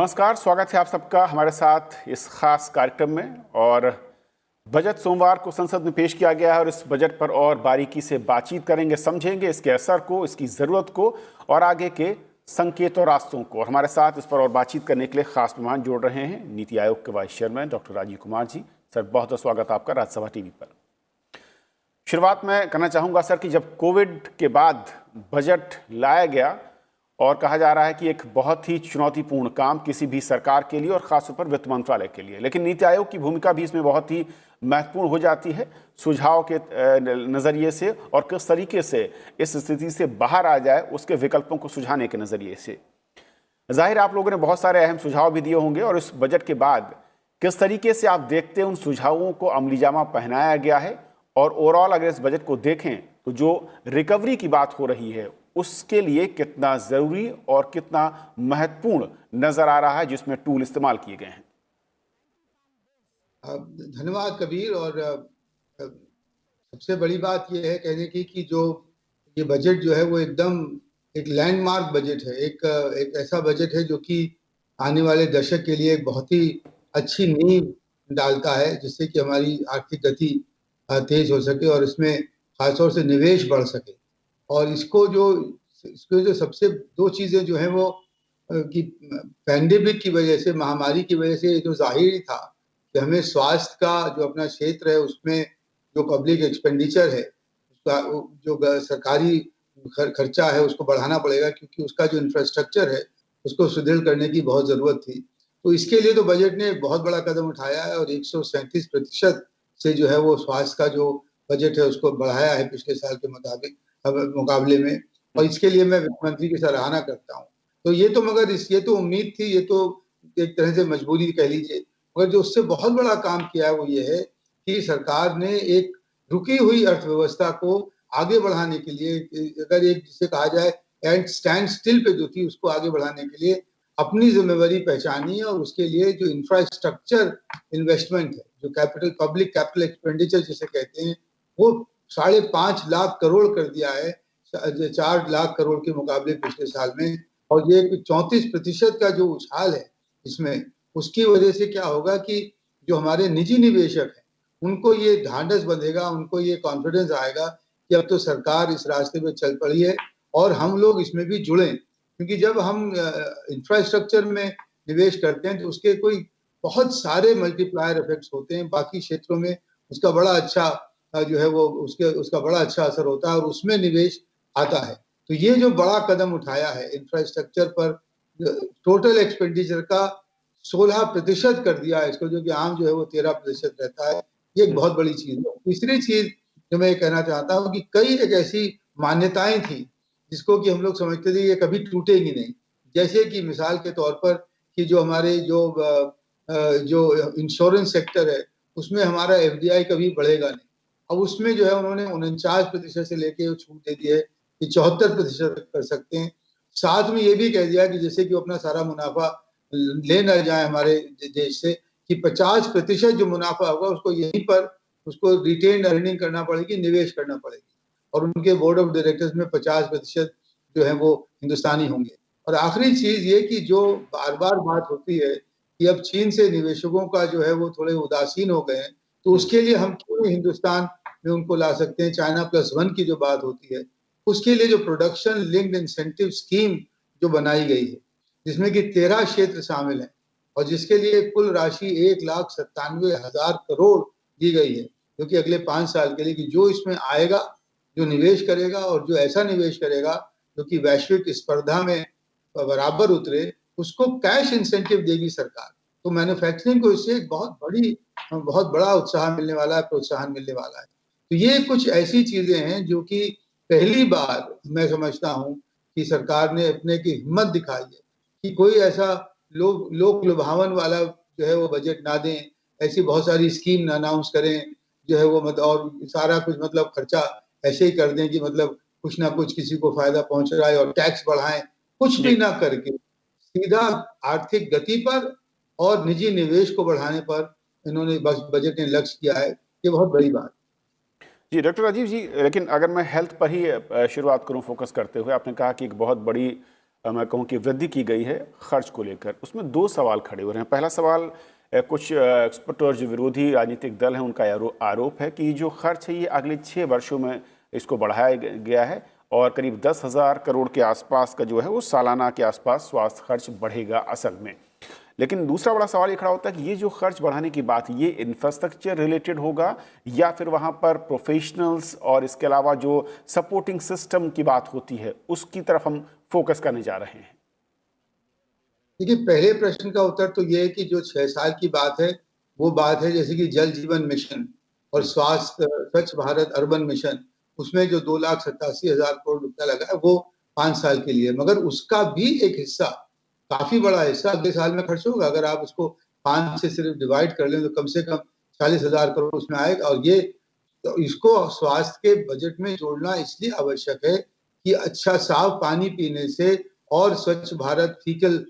नमस्कार, स्वागत है आप सबका हमारे साथ इस खास कार्यक्रम में। और बजट सोमवार को संसद में पेश किया गया है और इस बजट पर और बारीकी से बातचीत करेंगे, समझेंगे इसके असर को, इसकी ज़रूरत को और आगे के संकेत और रास्तों को। और हमारे साथ इस पर और बातचीत करने के लिए खास मेहमान जोड़ रहे हैं नीति आयोग के vice chairman doctor Rajiv Kumar ji. Sir, बहुत बहुत स्वागत आपका राज्यसभा टीवी पर। शुरुआत मैं करना चाहूँगा सर कि जब कोविड के बाद बजट लाया गया और कहा जा रहा है कि एक बहुत ही चुनौतीपूर्ण काम किसी भी सरकार के लिए और खासतौर पर वित्त मंत्रालय के लिए, लेकिन नीति आयोग की भूमिका भी इसमें बहुत ही महत्वपूर्ण हो जाती है सुझाव के नज़रिए से और किस तरीके से इस स्थिति से बाहर आ जाए उसके विकल्पों को सुझाने के नज़रिए से। जाहिर आप लोगों ने बहुत सारे अहम सुझाव भी दिए होंगे और इस बजट के बाद किस तरीके से आप देखते हैं उन सुझावों को अमलीजामा पहनाया गया है, और ओवरऑल अगर इस बजट को देखें तो जो रिकवरी की बात हो रही है उसके लिए कितना ज़रूरी और कितना महत्वपूर्ण नज़र आ रहा है जिसमें टूल इस्तेमाल किए गए हैं। धन्यवाद कबीर। और सबसे बड़ी बात यह है कहने की कि जो ये बजट जो है वो एकदम एक लैंडमार्क बजट है, एक ऐसा बजट है जो कि आने वाले दशक के लिए एक बहुत ही अच्छी नींव डालता है जिससे कि हमारी आर्थिक गति तेज हो सके और इसमें खासतौर से निवेश बढ़ सके। और इसको जो सबसे दो चीज़ें जो हैं वो कि पैंडेमिक की वजह से, महामारी की वजह से जो ज़ाहिर था कि हमें स्वास्थ्य का जो अपना क्षेत्र है उसमें जो पब्लिक एक्सपेंडिचर है, उसका जो सरकारी खर्चा है उसको बढ़ाना पड़ेगा क्योंकि उसका जो इंफ्रास्ट्रक्चर है उसको सुदृढ़ करने की बहुत ज़रूरत थी। तो इसके लिए तो बजट ने बहुत बड़ा कदम उठाया है और 137% से जो है वो स्वास्थ्य का जो बजट है उसको बढ़ाया है पिछले साल के मुकाबले में, और इसके लिए मैं वित्त मंत्री की सराहना करता हूँ। तो ये तो ये तो उम्मीद थी, ये तो एक तरह से मजबूरी कह लीजिए, मगर जो उससे बहुत बड़ा काम किया है वो ये है कि सरकार ने एक रुकी हुई अर्थव्यवस्था को आगे बढ़ाने के लिए, अगर एक जिसे कहा जाए एंड स्टैंड स्टिल पे जो थी उसको आगे बढ़ाने के लिए अपनी जिम्मेवारी पहचानी है, और उसके लिए जो इंफ्रास्ट्रक्चर इन्वेस्टमेंट है, जो पब्लिक कैपिटल एक्सपेंडिचर जिसे कहते हैं, वो 5.5 लाख करोड़ कर दिया है 4 लाख करोड़ के मुकाबले पिछले साल में। और ये 34% का जो उछाल है इसमें, उसकी वजह से क्या होगा कि जो हमारे निजी निवेशक हैं उनको ये ढांढस बंधेगा, उनको ये कॉन्फिडेंस आएगा कि अब तो सरकार इस रास्ते पे चल पड़ी है और हम लोग इसमें भी जुड़ें। क्योंकि जब हम इंफ्रास्ट्रक्चर में निवेश करते हैं तो उसके कोई बहुत सारे मल्टीप्लायर इफेक्ट्स होते हैं, बाकी क्षेत्रों में उसका बड़ा अच्छा जो है वो उसका बड़ा अच्छा असर होता है और उसमें निवेश आता है। तो ये जो बड़ा कदम उठाया है इंफ्रास्ट्रक्चर पर, टोटल एक्सपेंडिचर का 16% कर दिया है इसको, जो कि आम जो है वो 13% रहता है। ये एक बहुत बड़ी चीज है। तीसरी चीज जो मैं कहना चाहता हूँ कि कई एक ऐसी मान्यताएं थी जिसको कि हम लोग समझते थे ये कभी टूटेगी नहीं, जैसे कि मिसाल के तौर पर कि जो हमारे जो इंश्योरेंस सेक्टर है उसमें हमारा एफडीआई कभी बढ़ेगा नहीं। अब उसमें जो है उन्होंने 49% से लेके छूट दे दी है कि 74% कर सकते हैं। साथ में ये भी कह दिया कि जैसे कि वो अपना सारा मुनाफा ले न जाए हमारे देश से, कि 50% जो मुनाफा होगा उसको यहीं पर उसको रिटेन अर्निंग करना पड़ेगी, निवेश करना पड़ेगी, और उनके बोर्ड ऑफ डायरेक्टर्स में 50% जो है वो हिंदुस्तानी होंगे। और आखिरी चीज ये कि जो बार बार बात होती है कि अब चीन से निवेशकों का जो है वो थोड़े उदासीन हो गए हैं, तो उसके लिए हम क्यों हिंदुस्तान में उनको ला सकते हैं। China+1 की जो बात होती है उसके लिए जो प्रोडक्शन लिंक्ड इंसेंटिव स्कीम जो बनाई गई है जिसमें कि 13 क्षेत्र शामिल हैं और जिसके लिए कुल राशि 1,97,000 करोड़ दी गई है, जो कि अगले 5 साल के लिए, कि जो इसमें आएगा, जो निवेश करेगा और जो ऐसा निवेश करेगा जो कि वैश्विक स्पर्धा में बराबर उतरे, उसको कैश इंसेंटिव देगी सरकार। तो मैन्युफैक्चरिंग को इससे एक बहुत बड़ा उत्साह मिलने वाला है, प्रोत्साहन मिलने वाला है। तो ये कुछ ऐसी चीजें हैं जो कि पहली बार मैं समझता हूँ कि सरकार ने अपने की हिम्मत दिखाई है कि कोई ऐसा लोक लुभावन वाला जो है वो बजट ना दें, ऐसी बहुत सारी स्कीम ना अनाउंस करें जो है वो और सारा कुछ खर्चा ऐसे ही कर दें कि कुछ ना कुछ किसी को फायदा पहुंच रहा है और टैक्स बढ़ाएं, कुछ भी ना करके सीधा आर्थिक गति पर और निजी निवेश को बढ़ाने पर इन्होंने बजट ने लक्ष्य किया है। ये बहुत बड़ी बात। जी डॉक्टर राजीव जी, लेकिन अगर मैं हेल्थ पर ही शुरुआत करूं फोकस करते हुए, आपने कहा कि एक बहुत बड़ी मैं कहूँ कि वृद्धि की गई है खर्च को लेकर, उसमें दो सवाल खड़े हो रहे हैं। पहला सवाल, कुछ एक्सपर्ट और जो विरोधी राजनीतिक दल हैं उनका आरोप है कि जो खर्च है ये अगले 6 वर्षों में इसको बढ़ाया गया है और करीब 10,000 करोड़ के आसपास का जो है वो सालाना के आसपास स्वास्थ्य खर्च बढ़ेगा असल में। लेकिन दूसरा बड़ा सवाल ये खड़ा होता है कि ये जो खर्च बढ़ाने की बात, ये इंफ्रास्ट्रक्चर रिलेटेड होगा या फिर वहाँ पर प्रोफेशनल्स और इसके अलावा जो सपोर्टिंग सिस्टम की बात होती है उसकी तरफ हम फोकस करने जा रहे हैं। देखिए, पहले प्रश्न का उत्तर तो ये है कि जो 6 साल की बात है, वो बात है जैसे कि जल जीवन मिशन और स्वास्थ्य स्वच्छ भारत अर्बन मिशन, उसमें जो 2,87,000 करोड़ रुपया लगा है वो 5 साल के लिए, मगर उसका भी एक हिस्सा, काफी बड़ा हिस्सा अगले साल में खर्च होगा। अगर आप उसको 5 से सिर्फ डिवाइड कर लें तो कम से कम 40,000 करोड़ उसमें आएगा। और ये तो इसको स्वास्थ्य के बजट में जोड़ना इसलिए आवश्यक है कि अच्छा साफ पानी पीने से और स्वच्छ भारत फीकल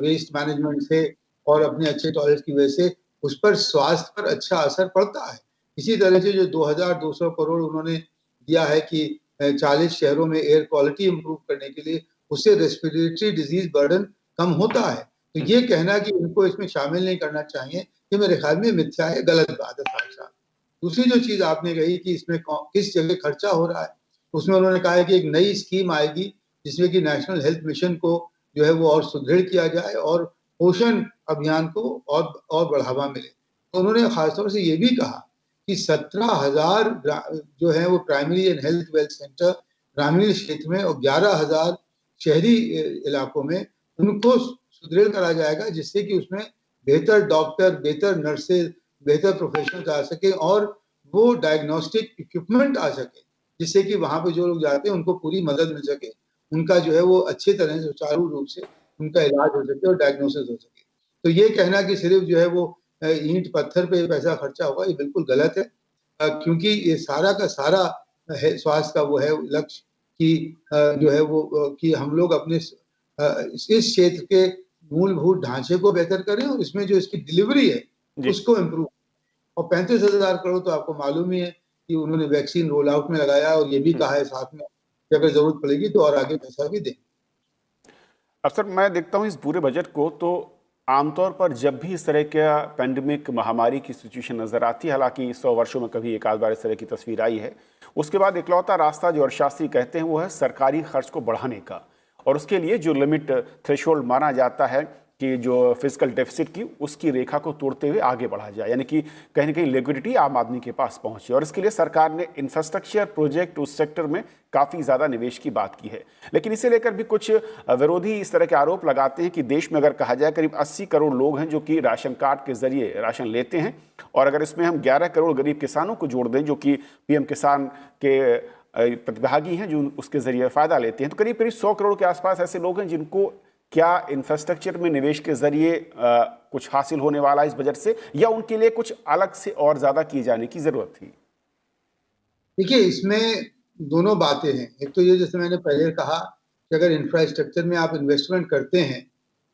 वेस्ट मैनेजमेंट से और अपने अच्छे टॉयलेट की वजह से उस पर स्वास्थ्य पर अच्छा असर पड़ता है। इसी तरह से जो 2,200 करोड़ उन्होंने दिया है कि 40 शहरों में एयर क्वालिटी इंप्रूव करने के लिए, उससे रेस्पिरेटरी डिजीज बर्डन कम होता है। तो ये कहना कि इनको इसमें शामिल नहीं करना चाहिए, ये मेरे ख्याल में मिथ्या है, गलत बात है साथ-साथ। दूसरी जो चीज आपने कही कि इसमें किस जगह खर्चा हो रहा है, उसमें उन्होंने कहा है कि एक नई स्कीम आएगी जिसमें कि नेशनल हेल्थ मिशन को जो है वो और सुदृढ़ किया जाए और पोषण अभियान को और बढ़ावा मिले। तो उन्होंने खासतौर से ये भी कहा कि 17,000 जो है वो primary and health wealth centre ग्रामीण क्षेत्र में और 11,000 शहरी इलाकों में उनको सुदृढ़ करा जाएगा, जिससे कि उसमें बेहतर डॉक्टर, बेहतर नर्सेज, बेहतर प्रोफेशनल्स आ सके और वो डायग्नोस्टिक इक्विपमेंट आ सके, जिससे कि वहां पे जो लोग जाते हैं उनको पूरी मदद मिल सके, उनका जो है वो अच्छे तरह से सुचारू रूप से उनका इलाज हो सके और डायग्नोसिस हो सके। तो ये कहना कि सिर्फ जो है वो ईंट पत्थर पे पैसा खर्चा होगा, ये बिल्कुल गलत है, क्योंकि ये सारा का सारा है स्वास्थ्य का वो है लक्ष्य कि जो है वो कि हम लोग अपने इस क्षेत्र के मूलभूत ढांचे को बेहतर करें और इसमें जो इसकी डिलीवरी है उसको इम्प्रूव। और 35,000 करोड़ तो आपको मालूम ही है कि उन्होंने वैक्सीन रोल आउट में लगाया और ये भी कहा है साथ में कि अगर जरूरत पड़ेगी तो और आगे पैसा भी दें। अक्सर मैं देखता हूँ इस पूरे बजट को, तो आमतौर पर जब भी इस तरह का पेंडेमिक महामारी की सिचुएशन नज़र आती है, हालांकि 100 वर्षों में कभी एक आध बार इस तरह की तस्वीर आई है, उसके बाद इकलौता रास्ता जो अर्थशास्त्री कहते हैं वो है सरकारी खर्च को बढ़ाने का। और उसके लिए जो लिमिट थ्रेशोल्ड माना जाता है कि जो फिजिकल डेफिसिट की, उसकी रेखा को तोड़ते हुए आगे बढ़ा जाए, यानी कि कहीं ना कहीं लिक्विडिटी आम आदमी के पास पहुंचे। और इसके लिए सरकार ने इंफ्रास्ट्रक्चर प्रोजेक्ट उस सेक्टर में काफ़ी ज़्यादा निवेश की बात की है। लेकिन इसे लेकर भी कुछ विरोधी इस तरह के आरोप लगाते हैं कि देश में अगर कहा जाए करीब 80 करोड़ लोग हैं जो कि राशन कार्ड के जरिए राशन लेते हैं, और अगर इसमें हम 11 करोड़ गरीब किसानों को जोड़ दें जो कि पीएम किसान के प्रतिभागी हैं, जो उसके जरिए फ़ायदा लेते हैं, तो करीब करीब 100 करोड़ के आसपास ऐसे लोग हैं जिनको क्या इंफ्रास्ट्रक्चर में निवेश के जरिए कुछ हासिल होने वाला है इस बजट से, या उनके लिए कुछ अलग से और ज़्यादा किए जाने की ज़रूरत थी? देखिए, इसमें दोनों बातें हैं। एक तो ये जैसे मैंने पहले कहा कि अगर इंफ्रास्ट्रक्चर में आप इन्वेस्टमेंट करते हैं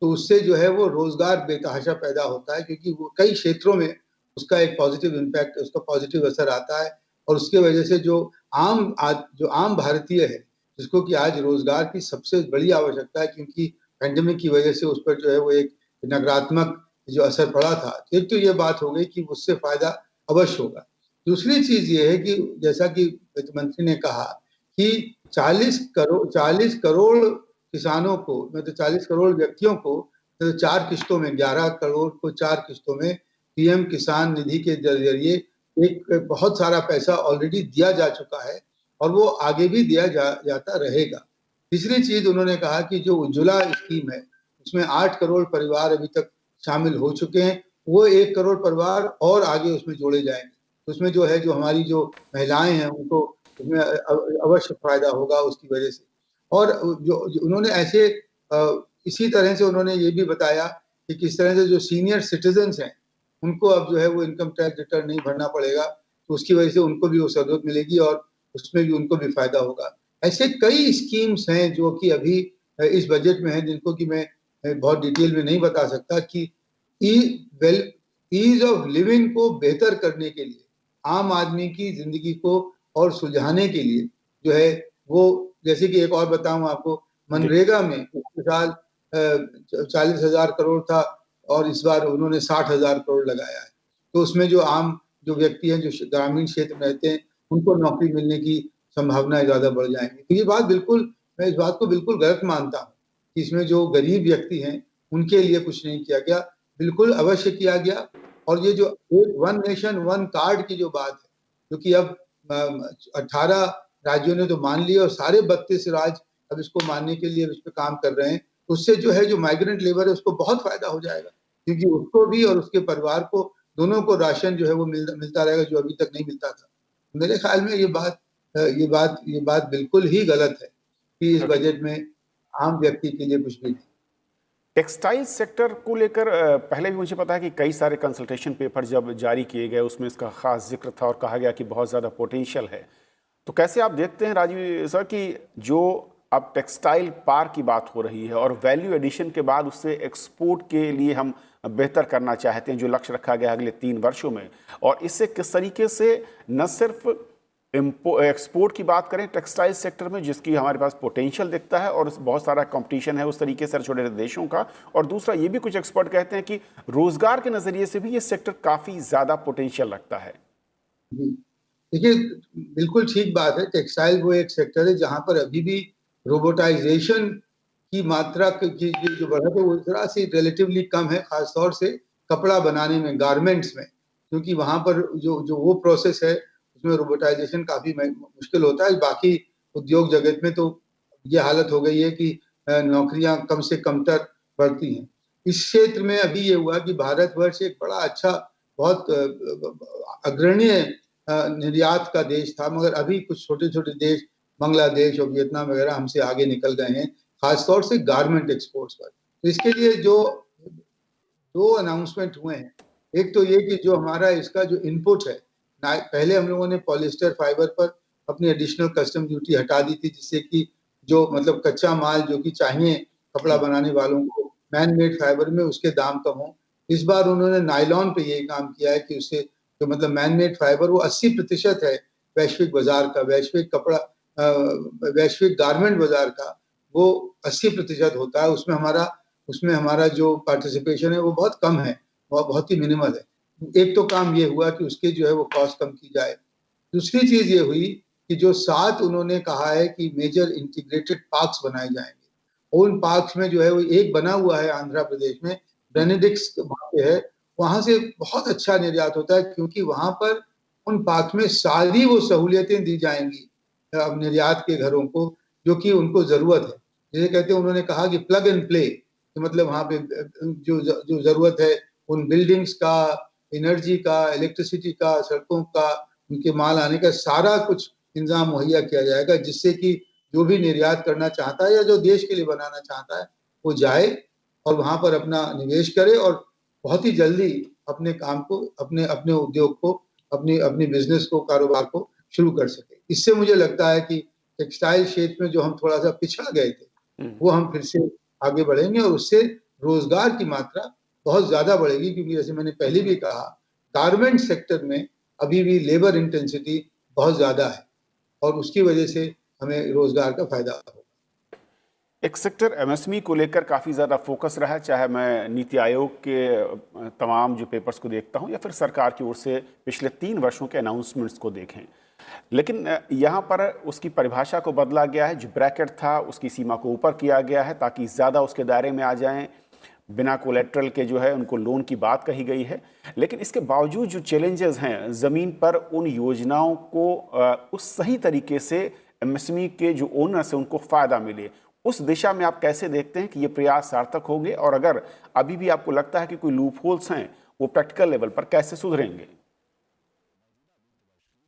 तो उससे जो है वो रोजगार बेतहाशा पैदा होता है, क्योंकि वो कई क्षेत्रों में उसका एक पॉजिटिव इम्पैक्ट, उसका पॉजिटिव असर आता है। और उसके वजह से जो आम भारतीय है, जिसको कि आज रोजगार की सबसे बड़ी आवश्यकता है, क्योंकि पेंडेमिक की वजह से उस पर जो है वो एक नकारात्मक जो असर पड़ा था। एक तो ये बात हो गई कि उससे फायदा अवश्य होगा। दूसरी चीज ये है कि जैसा कि वित्त मंत्री ने कहा कि 40 करोड़ किसानों को, मतलब 40 करोड़ व्यक्तियों को 4 किस्तों में, 11 करोड़ को 4 किस्तों में पीएम किसान निधि के जरिए एक बहुत सारा पैसा ऑलरेडी दिया जा चुका है और वो आगे भी दिया जाता रहेगा। तीसरी चीज उन्होंने कहा कि जो उज्ज्वला स्कीम है उसमें 8 करोड़ परिवार अभी तक शामिल हो चुके हैं, वो 1 करोड़ परिवार और आगे उसमें जोड़े जाएंगे। उसमें जो है, जो हमारी जो महिलाएं हैं उनको उसमें अवश्य फायदा होगा उसकी वजह से। और जो उन्होंने ऐसे इसी तरह से उन्होंने ये भी बताया कि किस तरह से जो सीनियर सिटीजन्स हैं उनको अब जो है वो इनकम टैक्स रिटर्न नहीं भरना पड़ेगा, तो उसकी वजह से उनको भी वो सहूलियत मिलेगी और उसमें भी उनको भी फायदा होगा। ऐसे कई स्कीम्स हैं जो कि अभी इस बजट में है, जिनको कि मैं बहुत डिटेल में नहीं बता सकता, कि ईज ऑफ लिविंग को बेहतर करने के लिए, आम आदमी की जिंदगी को और सुलझाने के लिए जो है वो, जैसे कि एक और बताऊं आपको, मनरेगा में पिछले साल 40,000 करोड़ था और इस बार उन्होंने 60,000 करोड़ लगाया है। तो उसमें जो व्यक्ति हैं जो ग्रामीण क्षेत्र में रहते हैं उनको नौकरी मिलने की संभावनाएं ज्यादा बढ़ जाएंगी। तो मैं इस बात को बिल्कुल गलत मानता हूँ कि इसमें जो गरीब व्यक्ति हैं उनके लिए कुछ नहीं किया गया। बिल्कुल अवश्य किया गया। और ये जो वन नेशन वन कार्ड की जो बात है, जो कि अब 18 राज्यों ने तो मान लिया और सारे 32 राज्य अब इसको मानने के लिए इस पे काम कर रहे हैं। उससे जो माइग्रेंट लेबर है उसको बहुत फायदा हो जाएगा, क्योंकि उसको भी और उसके परिवार को दोनों को राशन जो है वो मिलता रहेगा, जो अभी तक नहीं मिलता था। मेरे ख्याल में ये बात बिल्कुल ही गलत है कि इस बजट में आम व्यक्ति के लिए कुछ भी नहीं। टेक्सटाइल सेक्टर को लेकर पहले भी मुझे पता है कि कई सारे कंसल्टेशन पेपर जब जारी किए गए उसमें इसका खास जिक्र था और कहा गया कि बहुत ज़्यादा पोटेंशियल है। तो कैसे आप देखते हैं राजीव सर कि जो अब टेक्सटाइल पार्क की बात हो रही है और वैल्यू एडिशन के बाद उससे एक्सपोर्ट के लिए हम बेहतर करना चाहते हैं, जो लक्ष्य रखा गया अगले 3 वर्षों में, और इससे किस तरीके से न सिर्फ एक्सपोर्ट की बात करें टेक्सटाइल सेक्टर में जिसकी हमारे पास पोटेंशियल दिखता है और बहुत सारा कंपटीशन है उस तरीके से छोटे देशों का, और दूसरा ये भी कुछ एक्सपर्ट कहते हैं कि रोजगार के नजरिए से भी ये सेक्टर काफी ज्यादा पोटेंशियल लगता है। देखिए, बिल्कुल ठीक बात है। टेक्सटाइल वो एक सेक्टर है जहां पर अभी भी रोबोटाइजेशन की मात्रा की जो बढ़त है वो जरा सी रिलेटिवली कम है, खासतौर से कपड़ा बनाने में, गारमेंट्स में, क्योंकि वहां पर जो वो प्रोसेस है उसमें रोबोटाइजेशन काफी मुश्किल होता है। बाकी उद्योग जगत में तो ये हालत हो गई है कि नौकरियां कम से कमतर बढ़ती हैं। इस क्षेत्र में अभी ये हुआ कि भारतवर्ष एक बड़ा अच्छा, बहुत अग्रणीय निर्यात का देश था, मगर अभी कुछ छोटे छोटे देश, बांग्लादेश और वियतनाम वगैरह, हमसे आगे निकल गए हैं, खासतौर से गारमेंट एक्सपोर्ट्स पर। तो इसके लिए जो 2 अनाउंसमेंट हुए हैं, एक तो ये कि जो हमारा इसका जो इनपुट है, पहले हम लोगों ने पॉलिस्टर फाइबर पर अपनी एडिशनल कस्टम ड्यूटी हटा दी थी, जिससे कि जो मतलब कच्चा माल जो कि चाहिए कपड़ा बनाने वालों को मैन मेड फाइबर में, उसके दाम कम हो। इस बार उन्होंने नायलॉन पे ये काम किया है कि उससे जो मतलब मैन मेड फाइबर वो 80% है वैश्विक बाजार का, वैश्विक गारमेंट बाजार का वो 80% होता है। उसमें हमारा जो पार्टिसिपेशन है वो बहुत कम है, वो बहुत ही मिनिमल है। एक तो काम ये हुआ कि उसके जो है वो कॉस्ट कम की जाए। दूसरी चीज ये हुई कि जो 7 उन्होंने कहा है कि मेजर इंटीग्रेटेड पार्क्स बनाए जाएंगे। उन पार्क्स में जो है वो एक बना हुआ है आंध्र प्रदेश में, बेनेडिक्स वहां पे है, वहां से बहुत अच्छा निर्यात होता है, क्योंकि वहां पर उन पार्क में सारी वो सहूलियतें दी जाएंगी अब निर्यात के घरों को, जो कि उनको जरूरत है। जैसे कहते हैं, उन्होंने कहा कि प्लग एंड प्ले, तो मतलब वहां पे जो जरूरत है उन बिल्डिंग्स का, एनर्जी का, इलेक्ट्रिसिटी का, सड़कों का, उनके माल आने का सारा कुछ इंतजाम मुहैया किया जाएगा, जिससे कि जो भी निर्यात करना चाहता है या जो देश के लिए बनाना चाहता है वो जाए और वहां पर अपना निवेश करे और बहुत ही जल्दी अपने काम को, अपने उद्योग को, अपनी बिजनेस को, कारोबार को शुरू कर सके। इससे मुझे लगता है कि टेक्सटाइल क्षेत्र में जो हम थोड़ा सा पिछड़ गए थे वो हम फिर से आगे बढ़ेंगे और उससे रोजगार की मात्रा बहुत ज्यादा बढ़ेगी, क्योंकि जैसे मैंने पहले भी कहा, गारमेंट सेक्टर में अभी भी लेबर इंटेंसिटी बहुत ज्यादा है और उसकी वजह से हमें रोजगार का फायदा होगा। एक सेक्टर एमएसएमई को लेकर काफ़ी ज़्यादा फोकस रहा है, चाहे मैं नीति आयोग के तमाम जो पेपर्स को देखता हूं या फिर सरकार की ओर से पिछले 3 वर्षों के अनाउंसमेंट्स को देखें, लेकिन यहाँ पर उसकी परिभाषा को बदला गया है। जो ब्रैकेट था उसकी सीमा को ऊपर किया गया है ताकि ज़्यादा उसके दायरे में आ जाएं, बिना कोलेट्रल के जो है उनको लोन की बात कही गई है। लेकिन इसके बावजूद जो चैलेंजेस हैं ज़मीन पर, उन योजनाओं को उस सही तरीके से एमएसएमई के जो ओनर्स हैं उनको फ़ायदा मिले, उस दिशा में आप कैसे देखते हैं कि ये प्रयास सार्थक होंगे? और अगर अभी भी आपको लगता है कि कोई लूप होल्स हैं, वो प्रैक्टिकल लेवल पर कैसे सुधरेंगे?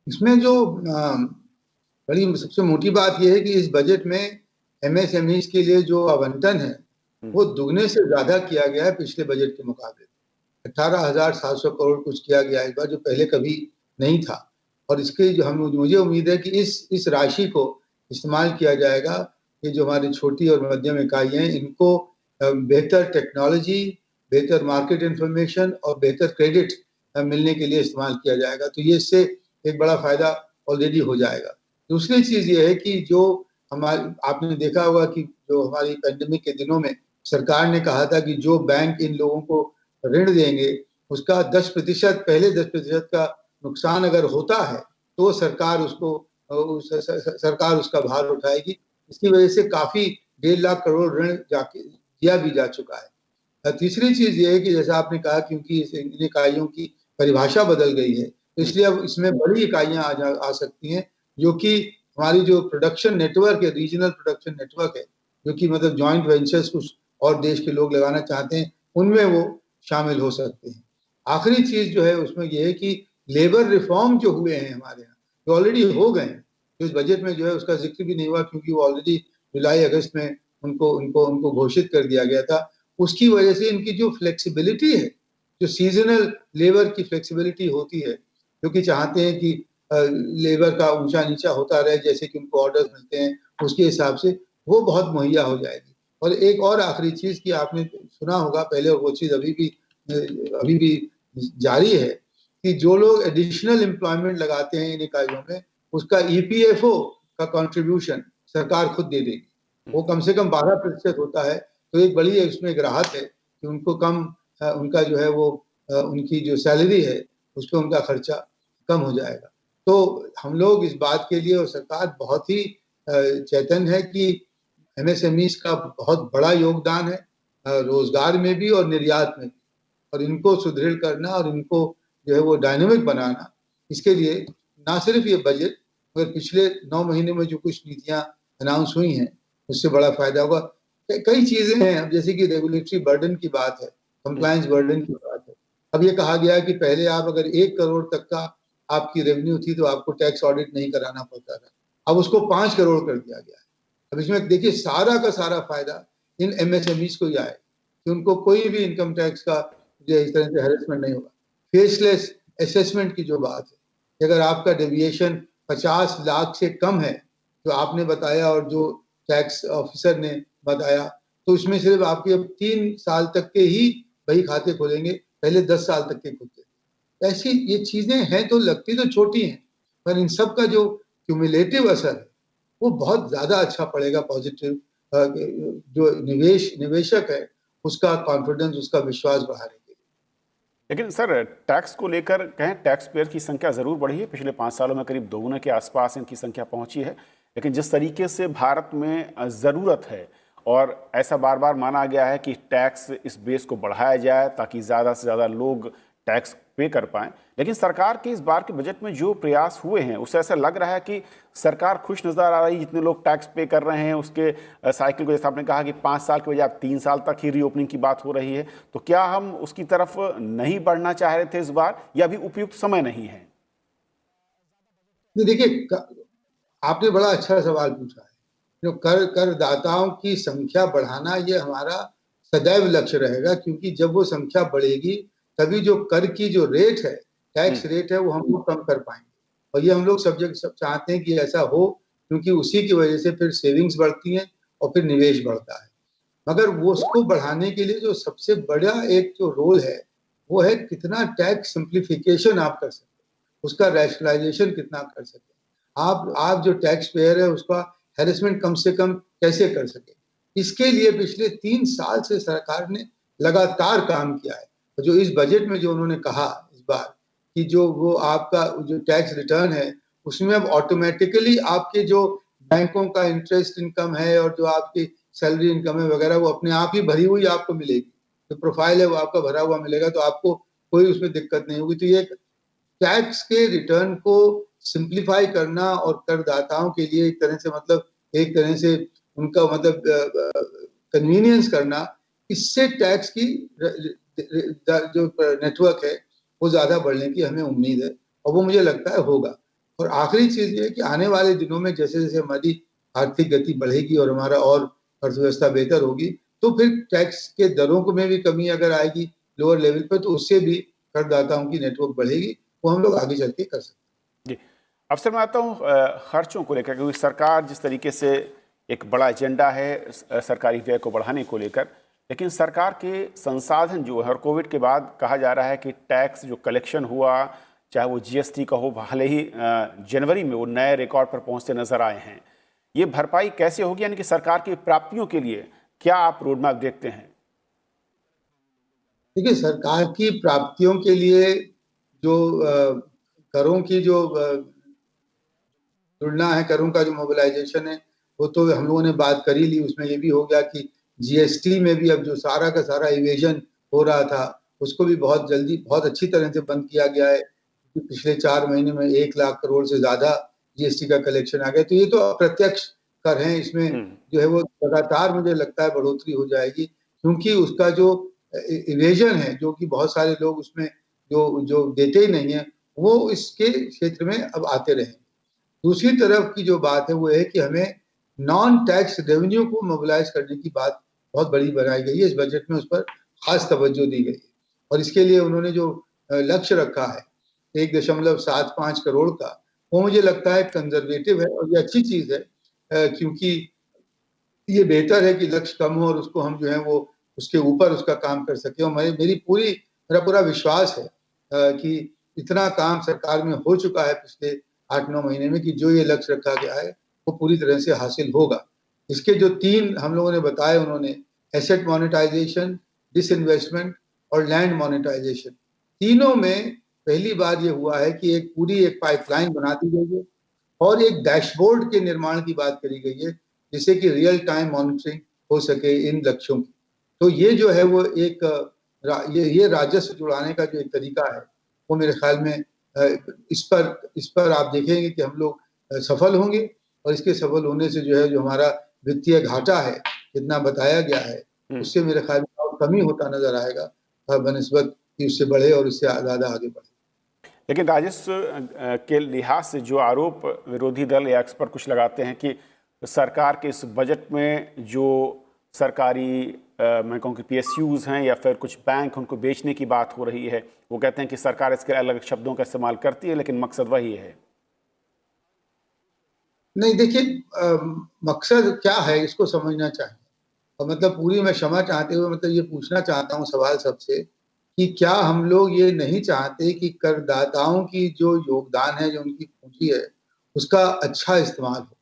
इसमें जो बड़ी सबसे मोटी बात यह है कि इस बजट में एमएसएमईज के लिए जो आवंटन है वो दुगने से ज्यादा किया गया है पिछले बजट के मुकाबले। 18,700 करोड़ कुछ किया गया इस बार, जो पहले कभी नहीं था। और इसके जो मुझे उम्मीद है कि इस राशि को इस्तेमाल किया जाएगा कि जो हमारी छोटी और मध्यम इकाइयां हैं इनको बेहतर टेक्नोलॉजी, बेहतर मार्केट इंफॉर्मेशन और बेहतर क्रेडिट मिलने के लिए इस्तेमाल किया जाएगा। तो ये इससे एक बड़ा फायदा ऑलरेडी हो जाएगा। दूसरी चीज ये है कि जो हमारे आपने देखा होगा कि जो हमारी पेंडेमिक के दिनों में सरकार ने कहा था कि जो बैंक इन लोगों को ऋण देंगे उसका 10% पहले 10% का नुकसान अगर होता है तो सरकार सरकार उसका भार उठाएगी। इसकी वजह से काफी 1.5 लाख करोड़ ऋण जाके दिया भी जा चुका है। तीसरी चीज ये है कि जैसा आपने कहा क्योंकि इन इकाइयों की परिभाषा बदल गई है तो इसलिए अब इसमें बड़ी इकाइयां आ सकती हैं जो कि हमारी जो प्रोडक्शन नेटवर्क है, रीजनल प्रोडक्शन नेटवर्क है, जो कि मतलब जॉइंट वेंचर्स कुछ और देश के लोग लगाना चाहते हैं, उनमें वो शामिल हो सकते हैं। आखिरी चीज जो है उसमें यह है कि लेबर रिफॉर्म जो हुए हैं हमारे यहाँ, जो ऑलरेडी हो गए हैं, तो इस बजट में जो है उसका जिक्र भी नहीं हुआ क्योंकि वो ऑलरेडी जुलाई अगस्त में उनको घोषित कर दिया गया था। उसकी वजह से इनकी जो फ्लेक्सिबिलिटी है, जो सीजनल लेबर की फ्लेक्सिबिलिटी होती है, जो कि चाहते हैं कि लेबर का ऊंचा नीचा होता रहे जैसे कि उनको ऑर्डर्स मिलते हैं उसके हिसाब से, वो बहुत मुहैया हो जाएगी। और एक और आखिरी चीज की आपने सुना होगा पहले और वो चीज अभी भी जारी है कि जो लोग एडिशनल एम्प्लॉयमेंट लगाते हैं इन इकाइयों में उसका ईपीएफओ का कंट्रीब्यूशन सरकार खुद दे देगी। वो कम से कम 12% होता है, तो एक बड़ी उसमें एक राहत है कि उनको कम उनका जो है वो उनकी जो सैलरी है उस पर उनका खर्चा कम हो जाएगा। तो हम लोग इस बात के लिए और सरकार बहुत ही चेतन है कि एमएसएमईज का बहुत बड़ा योगदान है रोजगार में भी और निर्यात में भी, और इनको सुदृढ़ करना और इनको जो है वो डायनेमिक बनाना, इसके लिए ना सिर्फ ये बजट मगर पिछले 9 महीने में जो कुछ नीतियां अनाउंस हुई हैं उससे बड़ा फायदा होगा। कई चीजें हैं, अब जैसे कि रेगुलेटरी बर्डन की बात है, कंप्लायंस बर्डन की बात है। अब ये कहा गया है कि पहले आप अगर 1 करोड़ तक का आपकी रेवेन्यू थी तो आपको टैक्स ऑडिट नहीं कराना पड़ता था, अब उसको 5 करोड़ कर दिया गया है। अब इसमें देखिए सारा का सारा फायदा इन एमएसएमईज को ही आए कि उनको कोई भी इनकम टैक्स का जो इस तरह से हैरेसमेंट नहीं होगा। फेसलेस असेसमेंट की जो बात है, अगर आपका डेविएशन 50 लाख से कम है जो आपने बताया और जो टैक्स ऑफिसर ने बताया, तो इसमें सिर्फ आपके 3 साल तक के ही बही खाते खोलेंगे, पहले 10 साल तक के खुलते। ऐसी ये चीजें हैं तो लगती तो छोटी हैं, पर इन सब का जो क्यूमुलेटिव असर है वो बहुत ज्यादा अच्छा पड़ेगा, पॉजिटिव। जो निवेशक है उसका कॉन्फिडेंस, उसका विश्वास बढ़ाने के लिए। लेकिन सर, टैक्स को लेकर कहें, टैक्स पेयर की संख्या ज़रूर बढ़ी है, पिछले 5 सालों में करीब दोगुने के आसपास इनकी संख्या पहुंची है। लेकिन जिस तरीके से भारत में ज़रूरत है और ऐसा बार बार माना गया है कि टैक्स इस बेस को बढ़ाया जाए ताकि ज़्यादा से ज़्यादा लोग टैक्स पे कर पाएं, लेकिन सरकार के इस बार के बजट में जो प्रयास हुए हैं उससे ऐसा लग रहा है कि सरकार खुश नज़र आ रही है। जितने लोग टैक्स पे कर रहे हैं उसके साइकिल को, जैसे आपने कहा कि 5 साल के बजाय 3 साल तक ही रीओपनिंग की बात हो रही है, तो क्या हम उसकी तरफ नहीं बढ़ना चाह रहे थे इस बार, या अभी उपयुक्त समय नहीं है? देखिए आपने बड़ा अच्छा सवाल पूछा है। जो करदाताओं की संख्या बढ़ाना ये हमारा सदैव लक्ष्य रहेगा, क्योंकि जब वो संख्या बढ़ेगी तभी जो कर की जो रेट है, टैक्स रेट है, वो हम लोग कम कर पाएंगे। और ये हम लोग सब चाहते हैं कि ऐसा हो, क्योंकि उसी की वजह से फिर सेविंग्स बढ़ती हैं और फिर निवेश बढ़ता है। मगर वो उसको बढ़ाने के लिए जो सबसे बड़ा एक जो रोल है वो है कितना टैक्स सिंप्लीफिकेशन आप कर सकते हैं, उसका रैशनलाइजेशन कितना कर सकते हैं। आप जो टैक्स पेयर है उसका हैरेसमेंट कम से कम कैसे कर सके, इसके लिए पिछले 3 साल से सरकार ने लगातार काम किया है। जो इस बजट में जो उन्होंने कहा इस बार कि जो वो आपका जो टैक्स रिटर्न है उसमें अब ऑटोमेटिकली आपके जो बैंकों का इंटरेस्ट इनकम है और जो आपकी सैलरी इनकम है वगैरह वो अपने आप ही भरी हुई आपको मिलेगी। जो प्रोफाइल है वो आपका भरा हुआ मिलेगा, तो आपको कोई उसमें दिक्कत नहीं होगी। तो ये टैक्स के रिटर्न को सिंप्लीफाई करना और करदाताओं के लिए एक तरह से उनका कन्वीनियंस करना, इससे टैक्स की जो नेटवर्क है वो ज्यादा बढ़ने की हमें उम्मीद है और वो मुझे लगता है होगा। और आखिरी चीज ये है कि आने वाले दिनों में जैसे जैसे हमारी आर्थिक गति बढ़ेगी और हमारा और अर्थव्यवस्था बेहतर होगी, तो फिर टैक्स के दरों में भी कमी अगर आएगी लोअर लेवल पर, तो उससे भी करदाताओं की नेटवर्क बढ़ेगी, वो हम लोग आगे चल के कर सकते जी। अब सर मैं आता हूँ खर्चों को लेकर, क्योंकि सरकार जिस तरीके से एक बड़ा एजेंडा है सरकारी व्यय को बढ़ाने को लेकर, लेकिन सरकार के संसाधन जो है, और कोविड के बाद कहा जा रहा है कि टैक्स जो कलेक्शन हुआ, चाहे वो जीएसटी का हो, भले ही जनवरी में वो नए रिकॉर्ड पर पहुंचते नजर आए हैं, ये भरपाई कैसे होगी, यानी कि सरकार की प्राप्तियों के लिए क्या आप रोड मैप देखते हैं? देखिए, सरकार की प्राप्तियों के लिए जो करों की जो जुड़ना है, करों का जो मोबिलाइजेशन है, वो तो हम लोगों ने बात कर ही ली। उसमें ये भी हो गया कि जीएसटी में भी अब जो सारा का सारा इवेजन हो रहा था, उसको भी बहुत जल्दी बहुत अच्छी तरह से बंद किया गया है कि पिछले 4 महीने में 1 लाख करोड़ से ज़्यादा जीएसटी का कलेक्शन आ गया। तो ये तो अप्रत्यक्ष कर हैं, इसमें जो है वो लगातार मुझे लगता है बढ़ोतरी हो जाएगी, क्योंकि उसका जो इवेजन है, जो कि बहुत सारे लोग उसमें जो जो देते ही नहीं है, वो इसके क्षेत्र में अब आते रहे। दूसरी तरफ की जो बात है वो है कि हमें नॉन टैक्स रेवेन्यू को मोबिलाइज करने की बात बहुत बड़ी बनाई गई है। इस बजट में उस पर खास तवज्जो दी गई है और इसके लिए उन्होंने जो लक्ष्य रखा है 1.75 करोड़ का, वो मुझे लगता है कंजर्वेटिव है और ये अच्छी चीज है, क्योंकि ये बेहतर है कि लक्ष्य कम हो और उसको हम जो है वो उसके ऊपर उसका काम कर सके। और मेरा पूरा विश्वास है कि इतना काम सरकार में हो चुका है पिछले 8-9 महीने में कि जो ये लक्ष्य रखा गया है वो पूरी तरह से हासिल होगा। इसके जो 3 हम लोगों ने बताए उन्होंने, एसेट मोनेटाइजेशन, डिसइन्वेस्टमेंट और लैंड मोनेटाइजेशन, तीनों में पहली बार ये हुआ है कि एक पाइपलाइन बना दी गई है और एक डैशबोर्ड के निर्माण की बात करी गई है, जिससे कि रियल टाइम मॉनिटरिंग हो सके इन लक्ष्यों की। तो ये जो है वो ये राजस्व जुड़ाने का जो एक तरीका है, वो मेरे ख्याल में इस पर आप देखेंगे कि हम लोग सफल होंगे और इसके सफल होने से जो है जो हमारा वित्तीय घाटा है, जितना बताया गया है, उससे मेरे ख्याल में और कमी होता नजर आएगा बनिस्बत कि उससे बढ़े और इससे ज़्यादा आगे बढ़े। लेकिन राजस्व के लिहाज से जो आरोप विरोधी दल या एक्सपर्ट कुछ लगाते हैं कि सरकार के इस बजट में जो सरकारी मैं कहूँ कि पीएसयूज हैं या फिर कुछ बैंक उनको बेचने की बात हो रही है, वो कहते हैं कि सरकार इसके अलग शब्दों का इस्तेमाल करती है लेकिन मकसद वही है। नहीं, देखिए, मकसद क्या है इसको समझना चाहिए। और मतलब पूरी मैं क्षमा चाहते हुए मतलब ये पूछना चाहता हूँ सवाल सबसे कि क्या हम लोग ये नहीं चाहते कि करदाताओं की जो योगदान है, जो उनकी पूंजी है, उसका अच्छा इस्तेमाल हो?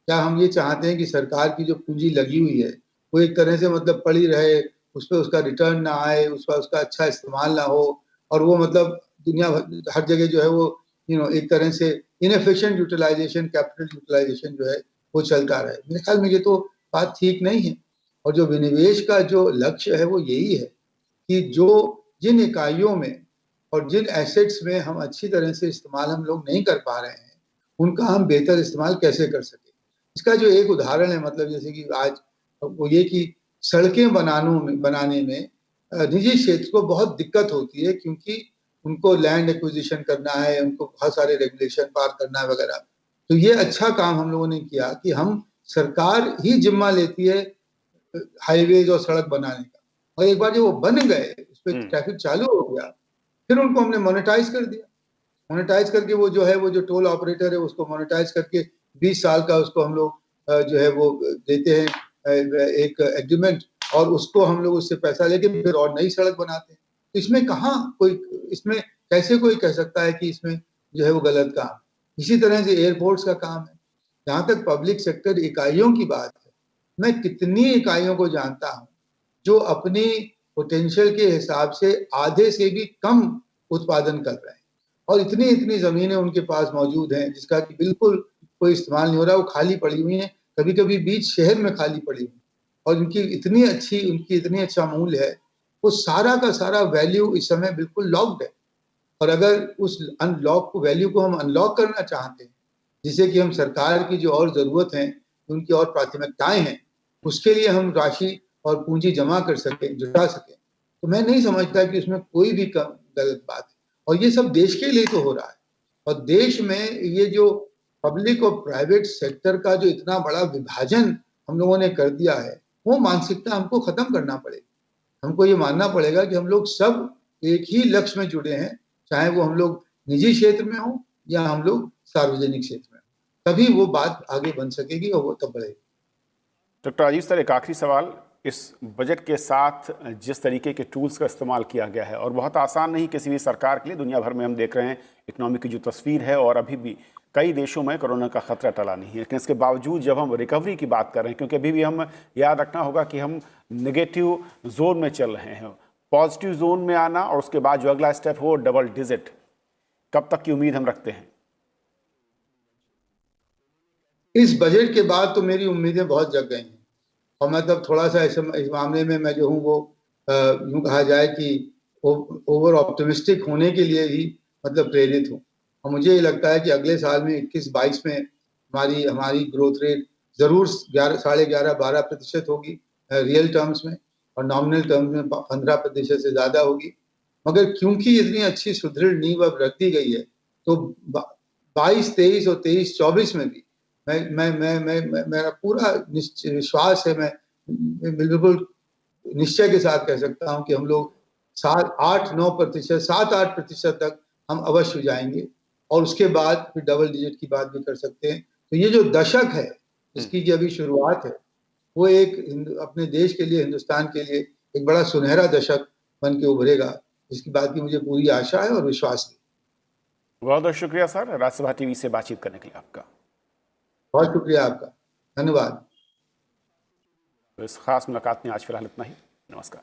क्या हम ये चाहते हैं कि सरकार की जो पूंजी लगी हुई है वो एक तरह से मतलब पड़ी रहे, उस पर उसका रिटर्न ना आए, उस पर उसका अच्छा इस्तेमाल ना हो और वो मतलब दुनिया भर हर जगह जो है वो एक तरह से इनएफिशिएंट यूटिलाइजेशन, कैपिटल यूटिलाइजेशन जो है वो चलता रहे? मेरे ख्याल में ये तो बात ठीक नहीं है। और जो विनिवेश का जो लक्ष्य है वो यही है कि जो जिन इकाइयों में और जिन एसेट्स में हम अच्छी तरह से इस्तेमाल हम लोग नहीं कर पा रहे हैं, उनका हम बेहतर इस्तेमाल कैसे कर सकें। इसका जो एक उदाहरण है, मतलब जैसे कि आज वो ये कि सड़कें बनाने में निजी क्षेत्र को बहुत दिक्कत होती है, क्योंकि उनको लैंड एक्विजिशन करना है, उनको बहुत सारे रेगुलेशन पार करना है वगैरह। तो ये अच्छा काम हम लोगों ने किया कि हम सरकार ही जिम्मा लेती है हाईवेज और सड़क बनाने का, और एक बार जब वो बन गए, उस पर ट्रैफिक चालू हो गया, फिर उनको हमने मोनेटाइज कर दिया। मोनेटाइज करके वो जो है वो जो टोल ऑपरेटर है उसको मोनेटाइज करके 20 साल का उसको हम लोग जो है वो देते हैं एक एग्रीमेंट, और उसको हम लोग उससे पैसा लेके फिर और नई सड़क बनाते हैं। तो इसमें कहाँ कोई, इसमें कैसे कोई कह सकता है कि इसमें जो है वो गलत काम? इसी तरह से एयरपोर्ट्स का काम है। जहां तक पब्लिक सेक्टर इकाइयों की बात है, मैं कितनी इकाइयों को जानता हूं जो अपनी पोटेंशियल के हिसाब से आधे से भी कम उत्पादन कर रहे हैं और इतनी इतनी जमीनें उनके पास मौजूद हैं जिसका कि बिल्कुल कोई इस्तेमाल नहीं हो रहा, वो खाली पड़ी हुई हैं, कभी कभी बीच शहर में खाली पड़ी हुई, और उनकी इतनी अच्छा मूल्य है, वो सारा का सारा वैल्यू इस समय बिल्कुल लॉक्ड है। और अगर उस अनलॉक वैल्यू को हम अनलॉक करना चाहते हैं, जिससे कि हम सरकार की जो और जरूरत है, उनकी और प्राथमिकताएं हैं, उसके लिए हम राशि और पूंजी जमा कर सके, जुटा सके, तो मैं नहीं समझता कि उसमें कोई भी गलत बात है। और ये सब देश के लिए तो हो रहा है, और देश में ये जो पब्लिक और प्राइवेट सेक्टर का जो इतना बड़ा विभाजन हम लोगों ने कर दिया है, वो मानसिकता हमको खत्म करना पड़ेगा। हमको ये मानना पड़ेगा कि हम लोग सब एक ही लक्ष्य में जुड़े हैं, चाहे वो हम लोग निजी क्षेत्र में हो या हम लोग सार्वजनिक क्षेत्र में, तभी वो बात आगे बन सकेगी और वो तब बढ़ेगी। डॉक्टर अजीज सर, एक आखिरी सवाल, इस बजट के साथ जिस तरीके के टूल्स का इस्तेमाल किया गया है, और बहुत आसान नहीं किसी भी सरकार के लिए, दुनिया भर में हम देख रहे हैं इकोनॉमी की जो तस्वीर है, और अभी भी कई देशों में कोरोना का खतरा टला नहीं है, लेकिन इसके बावजूद जब हम रिकवरी की बात कर रहे हैं, क्योंकि अभी भी हम याद रखना होगा कि हम नेगेटिव जोन में चल रहे हैं, पॉजिटिव जोन में आना और उसके बाद जो अगला स्टेप हो डबल डिजिट, कब तक की उम्मीद हम रखते हैं? इस बजट के बाद तो मेरी उम्मीदें बहुत जग गई हैं, और मतलब थोड़ा सा इस मामले में मैं जो हूँ वो यूं कहा जाए कि ओवर ऑप्टिमिस्टिक होने के लिए ही मतलब प्रेरित हूँ। और मुझे ये लगता है कि अगले साल में 21-22 में हमारी ग्रोथ रेट जरूर 11.5-12% होगी रियल टर्म्स में, और नॉमिनल टर्म्स में 15% से ज्यादा होगी। मगर क्योंकि इतनी अच्छी सुदृढ़ नींव अब रख दी गई है, तो 22-23 और 23-24 में भी मेरा पूरा विश्वास है, मैं बिल्कुल निश्चय के साथ कह सकता हूं कि हम लोग 7-8-9%, 7-8% तक हम अवश्य जाएंगे, और उसके बाद फिर डबल डिजिट की बात भी कर सकते हैं। तो ये जो दशक है, इसकी जो अभी शुरुआत है, वो एक अपने देश के लिए, हिंदुस्तान के लिए एक बड़ा सुनहरा दशक बन के उभरेगा, जिसकी बात की मुझे पूरी आशा है और विश्वास है। बहुत बहुत शुक्रिया सर, राज्यसभा टीवी से बातचीत करने के लिए आपका। बहुत शुक्रिया आपका, धन्यवाद। तो इस खास मुलाकात में आज फिलहाल इतना ही। नमस्कार।